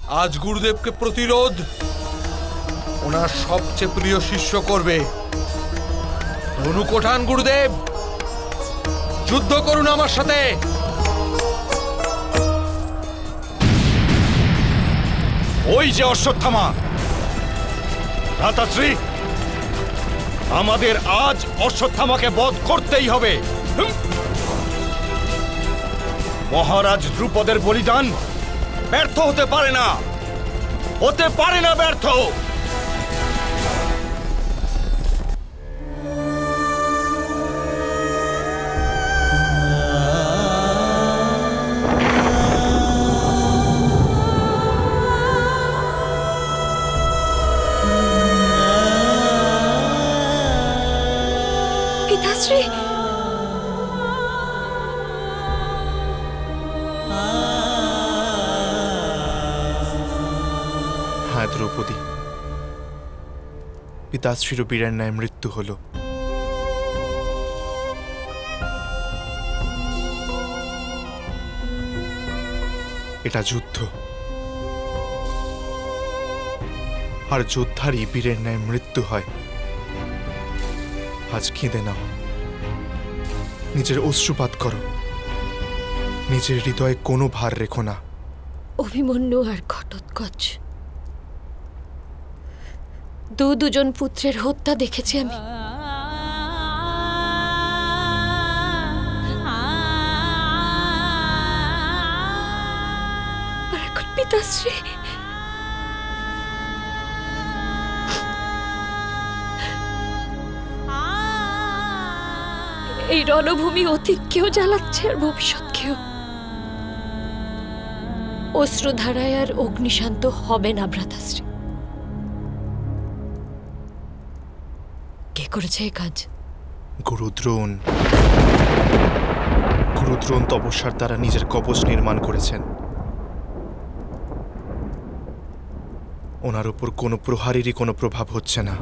আজ গুরুদেবকে প্রতিরোধ ওনার সবচেয়ে প্রিয় শিষ্য করবে। ধনুক ওঠান গুরুদেব, যুদ্ধ করুন আমার সাথে। ওই যে অশ্বত্থামা। ভ্রাতাশ্রী, আমাদের আজ অশ্বত্থামাকে বধ করতেই হবে। মহারাজ দ্রুপদের বলিদান ব্যর্থ হতে পারে না, হতে পারে না ব্যর্থ। পিতাশ্রী, হ্যাঁ দ্রৌপদী, পিতাশ্রীর বীরের ন্যায় মৃত্যু হল। এটা যুদ্ধ, আর যোদ্ধারই বীরের ন্যায় মৃত্যু হয়। আজ কেঁদে নাও, নিজের অশ্রুপাত করো, নিজের হৃদয়ে কোনো ভার রেখো না। অভিমন্যু আর ঘটোৎকচ দুজন পুত্রের হত্যা দেখেছি আমি। আর এখন পিতাশ্রী, এই রণভূমি অতীতকেও জ্বালাচ্ছে আর ভবিষ্যৎকেও। অশ্রুধারায় আর অগ্নিশান্ত হবে না ভ্রাতাশ্রী। কে করেছে এই কাজ? গুরুদ্রোণ। গুরুদ্রোণ তপস্যার দ্বারা নিজের কবচ নির্মাণ করেছেন। ওনার উপর কোনো প্রহারেরই কোনো প্রভাব হচ্ছে না।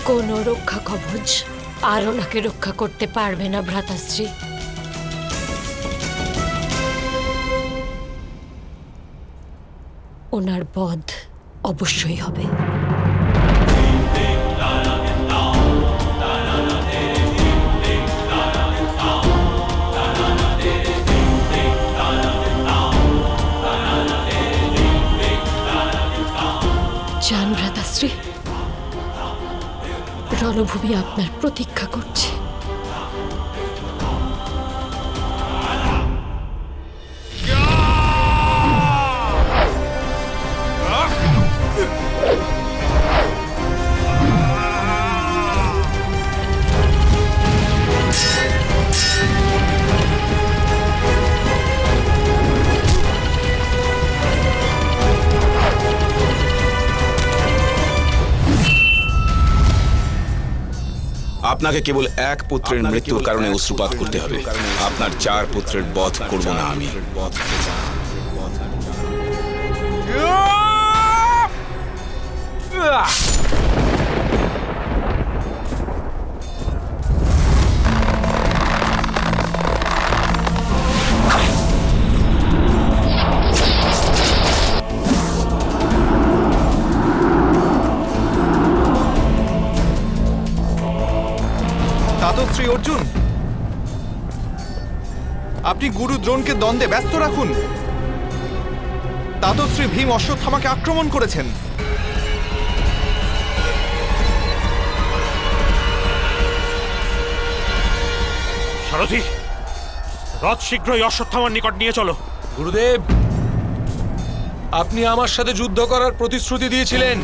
কোন রক্ষা কবচ আর ওনাকে রক্ষা করতে পারবে না ভ্রাতাশ্রী। ওনার বধ অবশ্যই হবে। যান ভ্রাতাশ্রী, রণভূমি আপনার প্রতীক্ষা করছে। আপনাকে কেবল এক পুত্রের মৃত্যুর কারণে অশ্রুপাত করতে হবে। আপনার 4 পুত্রের বধ করব না আমি। শ্রী অর্জুন, আপনি গুরু দ্রোণকে দ্বন্দ্বে ব্যস্ত রাখুন। তাতশ্রী ভীম অশ্বত্থামাকে আক্রমণ করেছেন। সারথি, রথ শীঘ্রই অশ্বত্থামার নিকট নিয়ে চলো। গুরুদেব, আপনি আমার সাথে যুদ্ধ করার প্রতিশ্রুতি দিয়েছিলেন।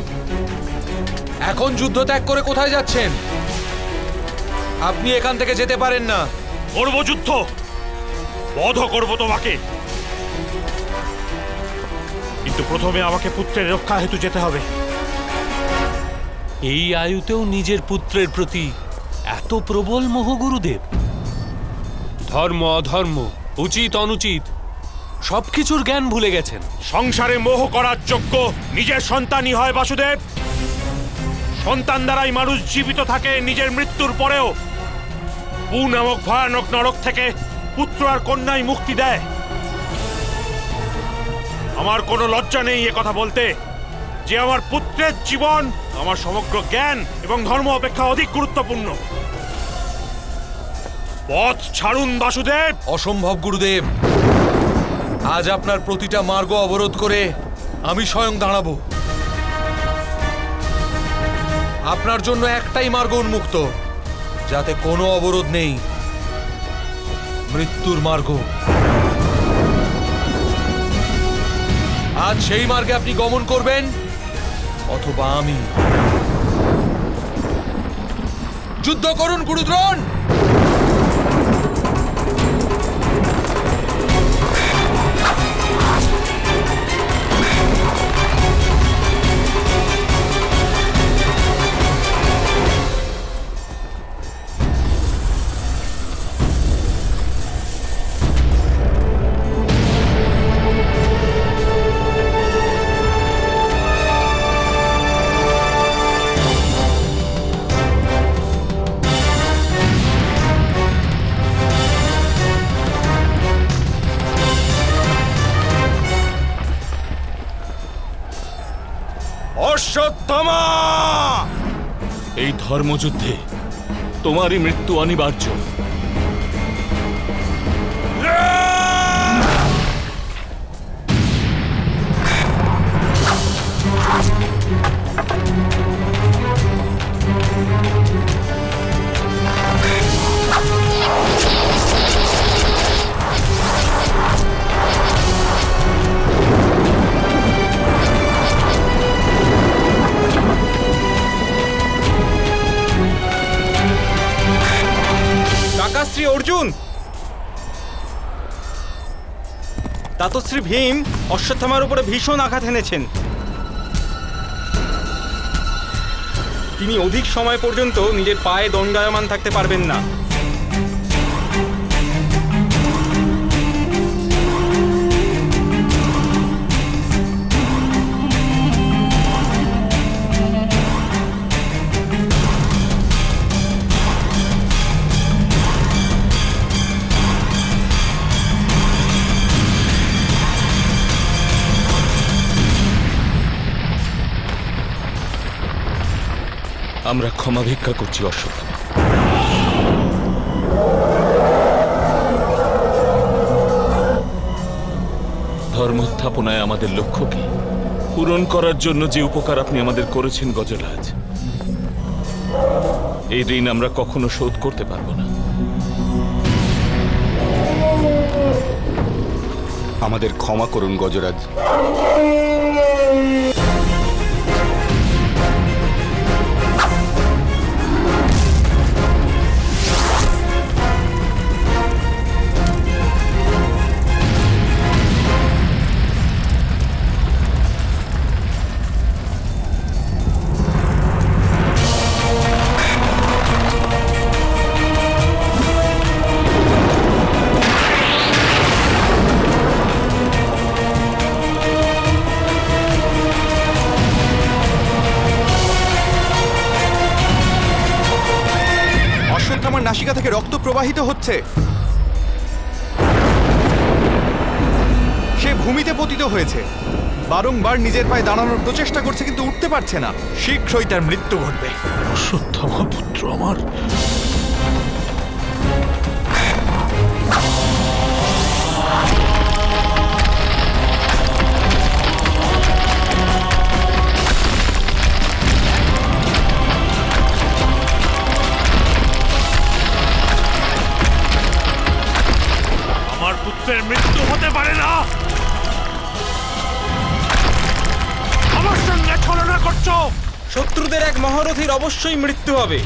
এখন যুদ্ধ ত্যাগ করে কোথায় যাচ্ছেন? আপনি এখান থেকে যেতে পারেন না। করব যুদ্ধ, বধ করব তোমাকে, কিন্তু প্রথমে আমাকে পুত্রের রক্ষা হেতু যেতে হবে। এই আয়ুতেও নিজের পুত্রের প্রতি এত প্রবল মোহ গুরুদেব? ধর্ম অধর্ম, উচিত অনুচিত সবকিছুর জ্ঞান ভুলে গেছেন। সংসারে মোহ করার যোগ্য নিজের সন্তানই হয় বাসুদেব। সন্তান দ্বারাই মানুষ জীবিত থাকে নিজের মৃত্যুর পরেও। পু নামক ভয়ানক নরক থেকে পুত্র আর কন্যাই মুক্তি দেয়। আমার কোনো লজ্জা নেই এ কথা বলতে যে আমার পুত্রের জীবন আমার সমগ্র জ্ঞান এবং ধর্ম অপেক্ষা অধিক গুরুত্বপূর্ণ। পথ ছাড়ুন বাসুদেব। অসম্ভব গুরুদেব, আজ আপনার প্রতিটা মার্গ অবরোধ করে আমি স্বয়ং দাঁড়াবো। আপনার জন্য একটাই মার্গ উন্মুক্ত, যাতে কোনো অবরোধ নেই, মৃত্যুর মার্গ। আজ সেই মার্গে আপনি গমন করবেন অথবা আমি। যুদ্ধ করুন গুরুদ্রোণ। অশ্বত্থামা! এই ধর্মযুদ্ধে তোমারই মৃত্যু অনিবার্য। শ্রী অর্জুন, দাতশ্রী ভীম অশ্বত্থামার উপরে ভীষণ আঘাত এনেছেন। তিনি অধিক সময় পর্যন্ত নিজের পায়ে দণ্ডায়মান থাকতে পারবেন না। আমরা ক্ষমা ভিক্ষা করছি অশ্বত্থামা। ধর্ম স্থাপনায় আমাদের লক্ষ্যকে পূরণ করার জন্য যে উপকার আপনি আমাদের করেছেন গজরাজ, এই ঋণ আমরা কখনো শোধ করতে পারবো না। আমাদের ক্ষমা করুন গজরাজ। অশ্বত্থামার নাসিকা থেকে রক্ত প্রবাহিত হচ্ছে। সে ভূমিতে পতিত হয়েছে, বারংবার নিজের পায়ে দাঁড়ানোর প্রচেষ্টা করছে কিন্তু উঠতে পারছে না। শীঘ্রই তার মৃত্যু ঘটবে। অশ্বত্থামা পুত্র আমার, আমার পুত্রের মৃত্যু হতে পারে না। আমার সঙ্গে ছলনা করছো। শত্রুদের এক মহারথীর অবশ্যই মৃত্যু হবে।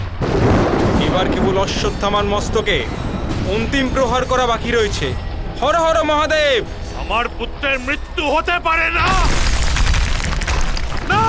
এবার কেবল অশ্বত্থামার মস্তকে অন্তিম প্রহার করা বাকি রয়েছে। হর হর মহাদেব! আমার পুত্রের মৃত্যু হতে পারে না। না!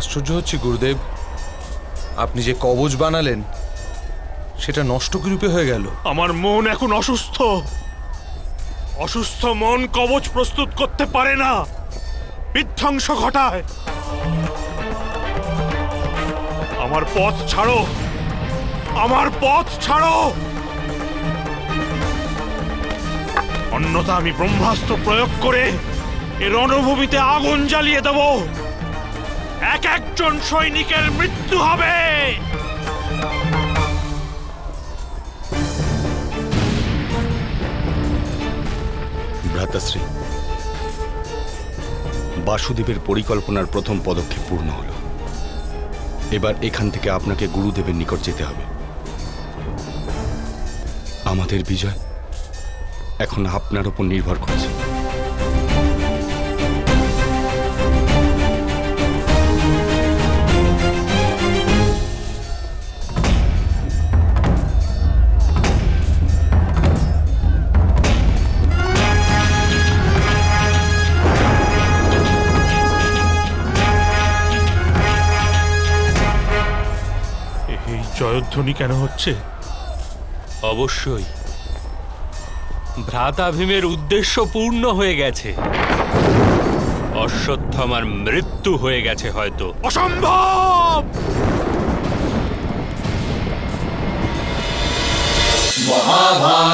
আশ্চর্য হচ্ছে গুরুদেব, আপনি যে কবচ বানালেন সেটা নষ্ট রূপে হয়ে গেল। আমার মন এখন অসুস্থ। অসুস্থ মন কবচ প্রস্তুত করতে পারে না, বিধ্বংস ঘটায়। আমার পথ ছাড়ো, আমার পথ ছাড়ো, অন্যথা আমি ব্রহ্মাস্ত্র প্রয়োগ করে এ রণভূমিতে আগুন জ্বালিয়ে দেব। এক একজন সৈনিকের মৃত্যু হবে। ভ্রাতাশ্রী, বাসুদেবের পরিকল্পনার প্রথম পদক্ষেপ পূর্ণ হলো। এবার এখান থেকে আপনাকে গুরুদেবের নিকট যেতে হবে। আমাদের বিজয় এখন আপনার উপর নির্ভর করছে। এই জয়ধ্বনি কেন হচ্ছে? অবশ্যই ভ্রাতা ভীমের উদ্দেশ্য পূর্ণ হয়ে গেছে। অশ্বত্থামার মৃত্যু হয়ে গেছে হয়তো। অসম্ভব! মহাভারত।